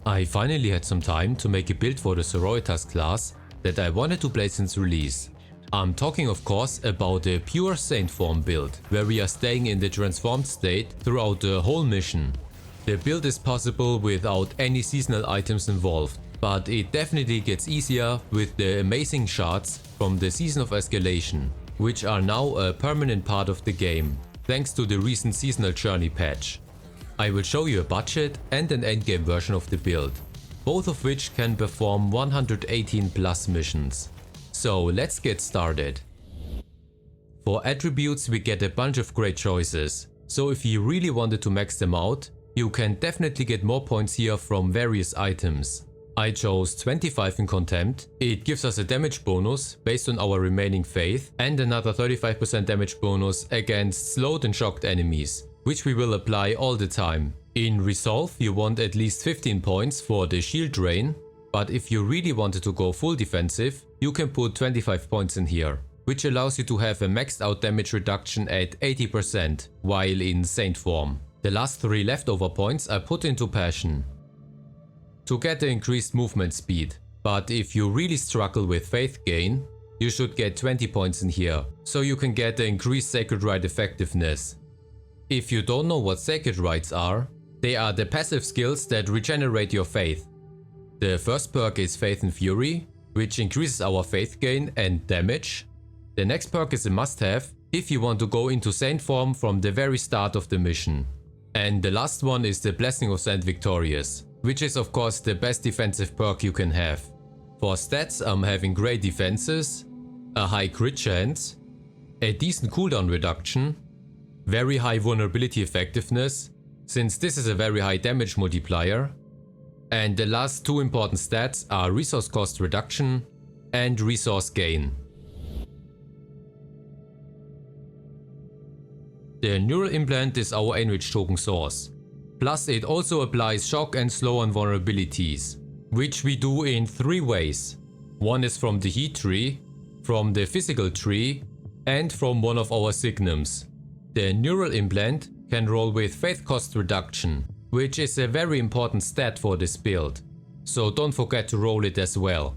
I finally had some time to make a build for the Sororitas class that I wanted to play since release. I'm talking of course about the pure Saint form build, where we are staying in the transformed state throughout the whole mission. The build is possible without any seasonal items involved, but it definitely gets easier with the amazing shards from the Season of Escalation, which are now a permanent part of the game, thanks to the recent seasonal journey patch. I will show you a budget and an endgame version of the build, both of which can perform 118 plus missions. So let's get started. For attributes we get a bunch of great choices, so if you really wanted to max them out, you can definitely get more points here from various items. I chose 25 in Contempt. It gives us a damage bonus based on our remaining faith and another 35% damage bonus against slowed and shocked enemies, which we will apply all the time. In Resolve you want at least 15 points for the shield drain, but if you really wanted to go full defensive, you can put 25 points in here, which allows you to have a maxed out damage reduction at 80% while in Saint form. The last 3 leftover points I put into Passion to get the increased movement speed, but if you really struggle with faith gain, you should get 20 points in here, so you can get the increased Sacred Rite effectiveness. If you don't know what Sacred Rites are, they are the passive skills that regenerate your faith. The first perk is Faith and Fury, which increases our faith gain and damage. The next perk is a must-have if you want to go into Saint form from the very start of the mission. And the last one is the Blessing of Saint Victorious, which is of course the best defensive perk you can have. For stats I'm having great defenses, a high crit chance, a decent cooldown reduction, very high vulnerability effectiveness, since this is a very high damage multiplier, and the last 2 important stats are resource cost reduction and resource gain. The neural implant is our enrich token source, plus it also applies shock and slow on vulnerabilities, which we do in 3 ways. One is from the heat tree, from the physical tree, and from one of our signums. The neural implant can roll with faith cost reduction, which is a very important stat for this build, so don't forget to roll it as well.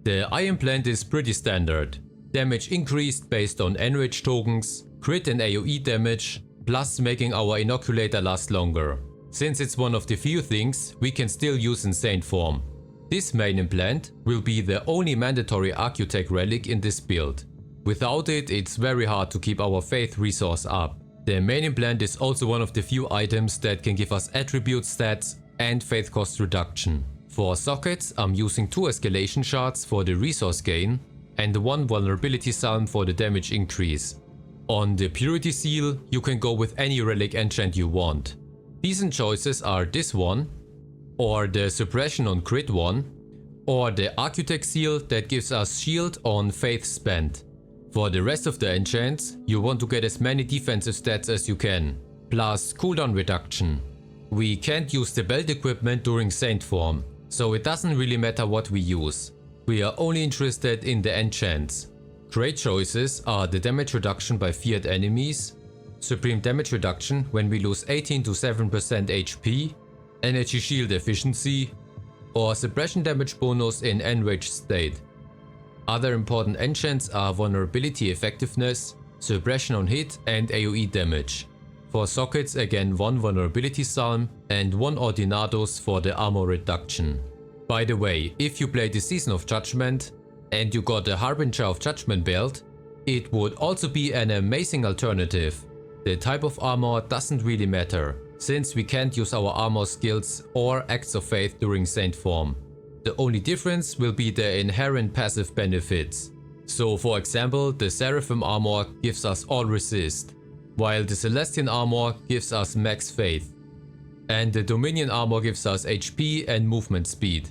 The eye implant is pretty standard, damage increased based on enrich tokens, crit and AoE damage, plus making our inoculator last longer, since it's one of the few things we can still use in Saint form. This main implant will be the only mandatory Architect relic in this build. Without it, it's very hard to keep our faith resource up. The main implant is also one of the few items that can give us attribute stats and faith cost reduction. For sockets I'm using 2 escalation shards for the resource gain and 1 vulnerability psalm for the damage increase. On the Purity Seal you can go with any relic enchant you want. Decent choices are this one, or the Suppression on crit one, or the Architect Seal that gives us shield on faith spent. For the rest of the enchants you want to get as many defensive stats as you can, plus cooldown reduction. We can't use the belt equipment during Saint form, so it doesn't really matter what we use. We are only interested in the enchants. Great choices are the damage reduction by feared enemies, supreme damage reduction when we lose 18 to 7% HP, energy shield efficiency, or suppression damage bonus in enraged state. Other important enchants are vulnerability effectiveness, suppression on hit and AoE damage. For sockets again 1 vulnerability psalm and 1 ordinatus for the armor reduction. By the way, if you play the Season of Judgment and you got a Harbinger of Judgment belt, it would also be an amazing alternative. The type of armor doesn't really matter, since we can't use our armor skills or acts of faith during Saint form. The only difference will be the inherent passive benefits. So for example, the Seraphim armor gives us all resist, while the Celestian armor gives us max faith, and the Dominion armor gives us HP and movement speed.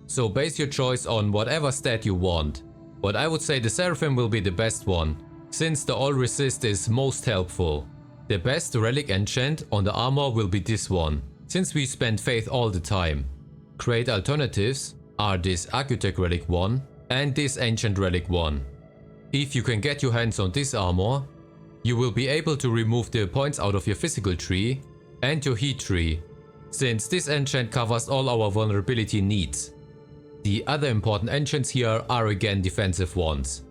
So base your choice on whatever stat you want, but I would say the Seraphim will be the best one, since the all resist is most helpful. The best relic enchant on the armor will be this one, since we spend faith all the time. Great alternatives are this Architect relic 1 and this Ancient relic 1. If you can get your hands on this armor, you will be able to remove the points out of your physical tree and your heat tree, since this enchant covers all our vulnerability needs. The other important enchants here are again defensive ones.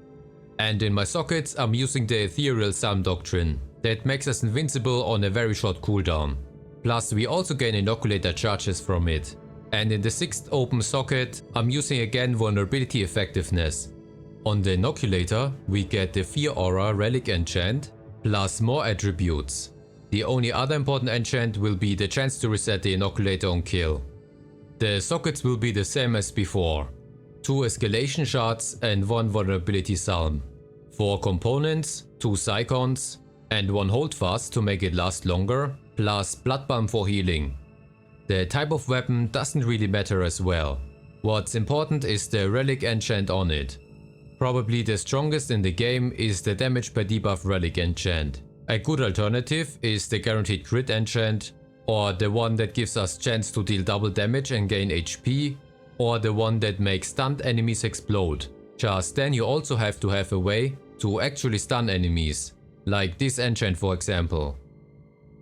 And in my sockets I'm using the Ethereal Psalm Doctrine, that makes us invincible on a very short cooldown. Plus we also gain Inoculator charges from it. And in the 6th open socket I'm using again vulnerability effectiveness. On the Inoculator we get the Fear Aura Relic enchant, plus more attributes. The only other important enchant will be the chance to reset the Inoculator on kill. The sockets will be the same as before. 2 escalation shards and 1 vulnerability psalm. 4 components, 2 Psychons, and 1 holdfast to make it last longer, plus blood balm for healing. The type of weapon doesn't really matter as well. What's important is the relic enchant on it. Probably the strongest in the game is the damage per debuff relic enchant. A good alternative is the guaranteed crit enchant, or the one that gives us chance to deal double damage and gain HP, or the one that makes stunned enemies explode. Just then you also have to have a way to actually stun enemies, like this enchant for example.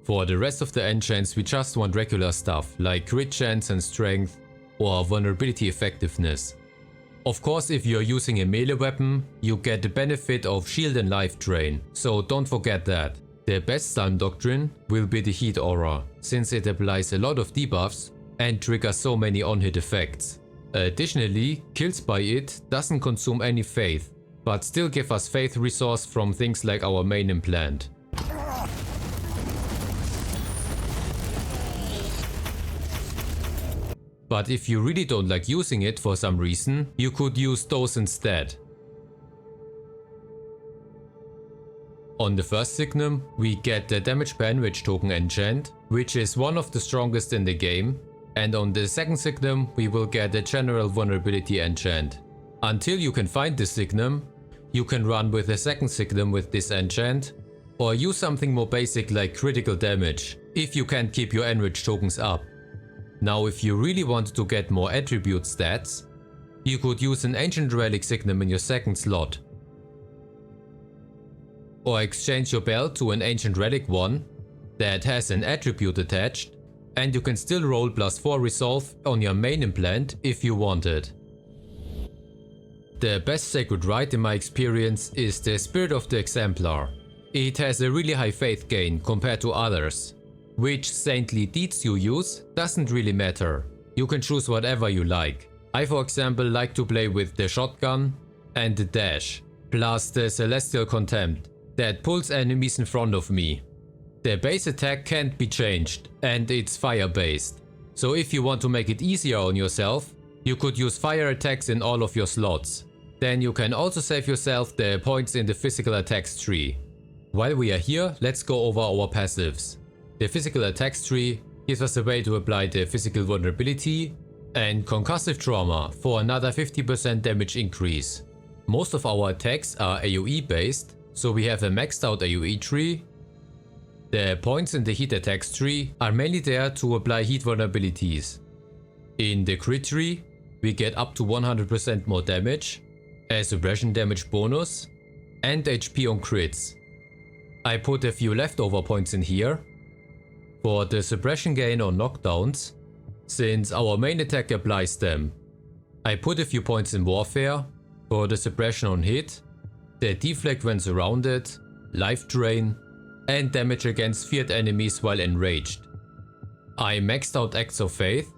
For the rest of the enchants we just want regular stuff like crit chance and strength or vulnerability effectiveness. Of course if you're using a melee weapon you get the benefit of shield and life drain, so don't forget that. The best Psalm Doctrine will be the Heat Aura, since it applies a lot of debuffs and triggers so many on-hit effects. Additionally, kills by it doesn't consume any faith, but still give us faith resource from things like our main implant. But if you really don't like using it for some reason, you could use those instead. On the first signum, we get the damage per enrich token enchant, which is one of the strongest in the game, and on the second signum we will get a general vulnerability enchant. Until you can find this signum, you can run with a second signum with this enchant, or use something more basic like critical damage, if you can't keep your enrich tokens up. Now if you really want to get more attribute stats, you could use an ancient relic signum in your second slot. Or exchange your belt to an ancient relic one that has an attribute attached, and you can still roll +4 resolve on your main implant if you want it. The best sacred rite in my experience is the Spirit of the Exemplar. It has a really high faith gain compared to others. Which saintly deeds you use doesn't really matter. You can choose whatever you like. I for example like to play with the shotgun and the dash, plus the celestial contempt that pulls enemies in front of me. The base attack can't be changed and it's fire based. So if you want to make it easier on yourself, you could use fire attacks in all of your slots. Then you can also save yourself the points in the physical attacks tree. While we are here, let's go over our passives. The physical attacks tree gives us a way to apply the physical vulnerability and concussive trauma for another 50% damage increase. Most of our attacks are AoE based, so we have a maxed out AoE tree. The points in the heat attacks tree are mainly there to apply heat vulnerabilities. In the crit tree, we get up to 100% more damage, a suppression damage bonus, and HP on crits. I put a few leftover points in here for the suppression gain on knockdowns, since our main attack applies them. I put a few points in warfare for the suppression on hit, the deflect when surrounded, life drain, and damage against feared enemies while enraged. I maxed out Acts of Faith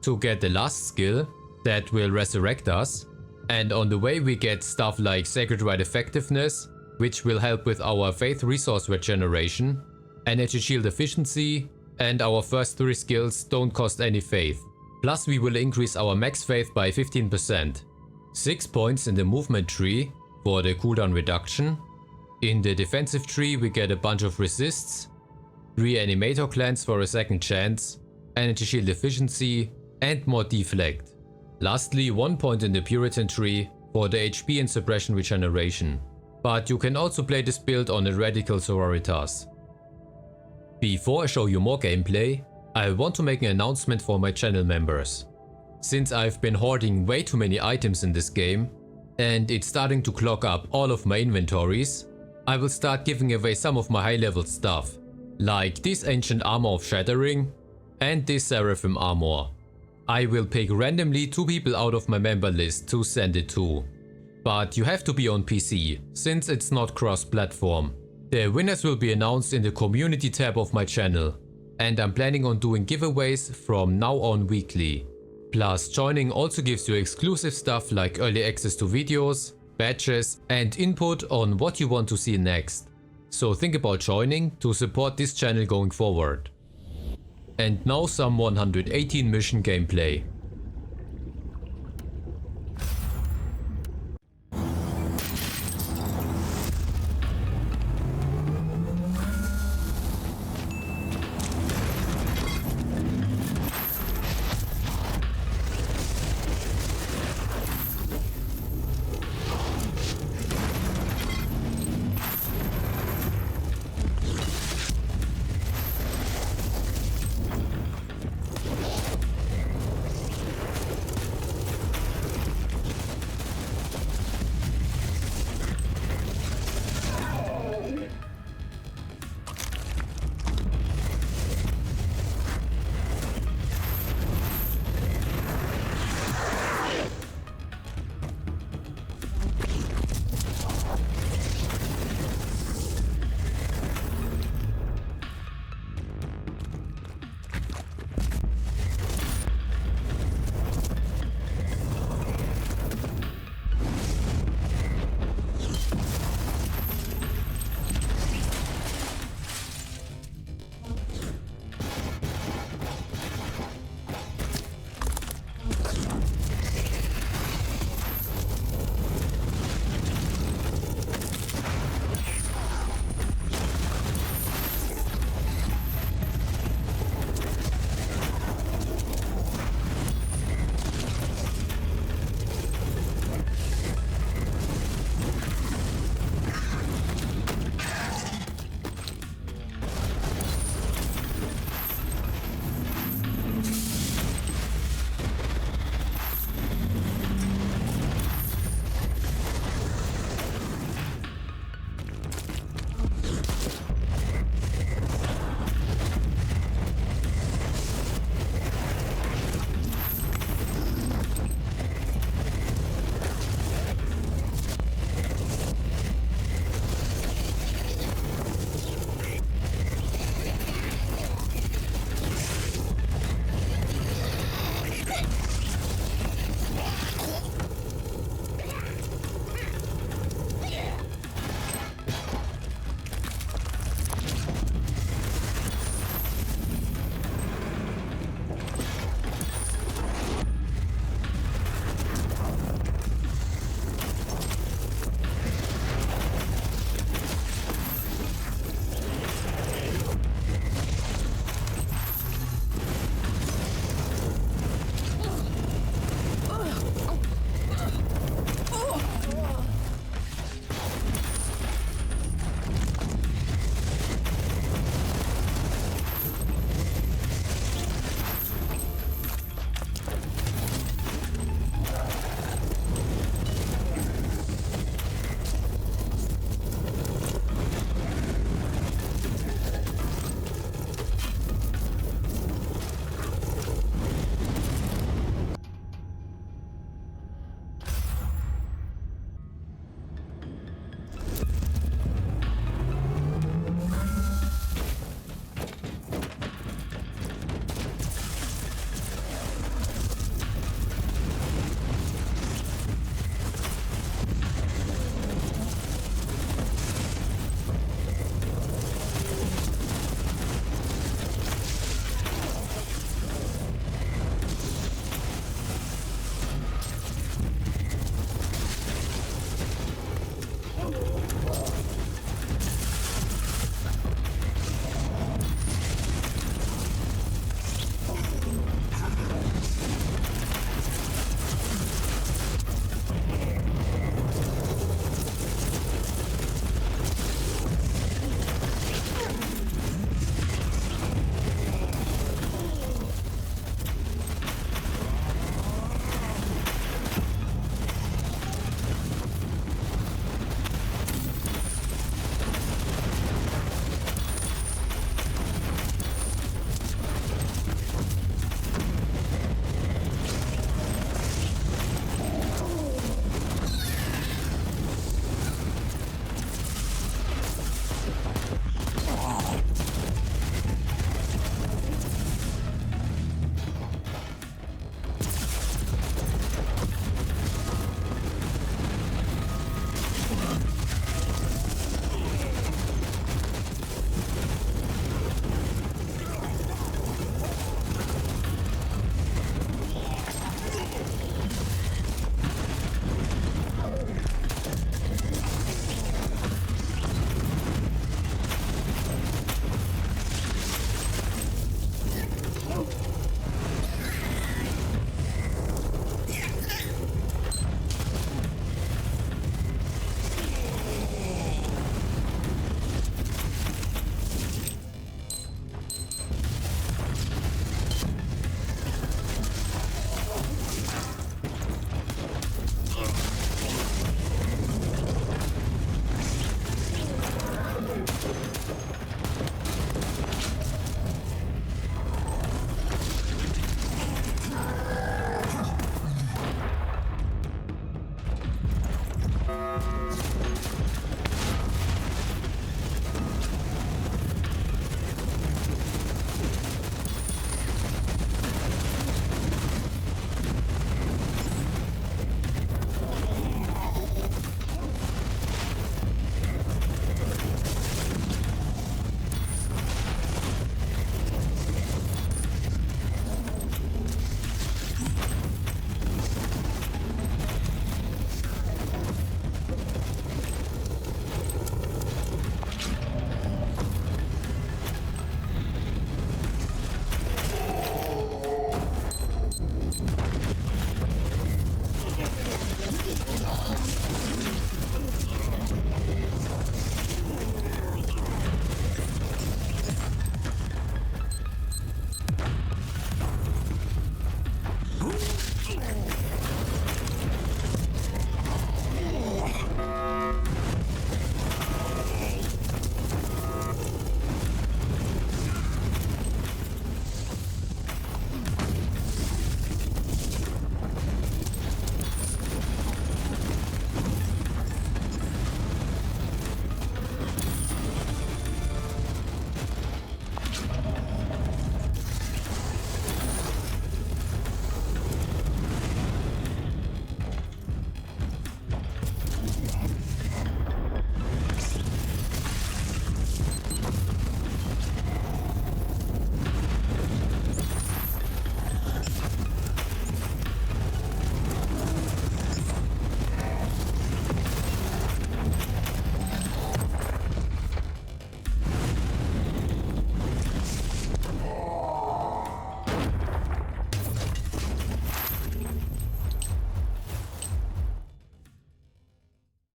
to get the last skill that will resurrect us, and on the way we get stuff like Sacred Rite Effectiveness, which will help with our faith resource regeneration, energy shield efficiency, and our first 3 skills don't cost any faith. Plus we will increase our max faith by 15%. 6 points in the movement tree for the cooldown reduction. In the defensive tree we get a bunch of resists, 3 animator clans for a second chance, energy shield efficiency, and more deflect. Lastly 1 point in the Puritan tree for the HP and suppression regeneration. But you can also play this build on a radical Sororitas. Before I show you more gameplay, I want to make an announcement for my channel members. Since I've been hoarding way too many items in this game, and it's starting to clog up all of my inventories, I will start giving away some of my high level stuff, like this ancient armor of shattering, and this Seraphim armor. I will pick randomly 2 people out of my member list to send it to. But you have to be on PC, since it's not cross-platform. The winners will be announced in the community tab of my channel. And I'm planning on doing giveaways from now on weekly. Plus, joining also gives you exclusive stuff like early access to videos, badges and input on what you want to see next. So think about joining to support this channel going forward. And now some 118 mission gameplay.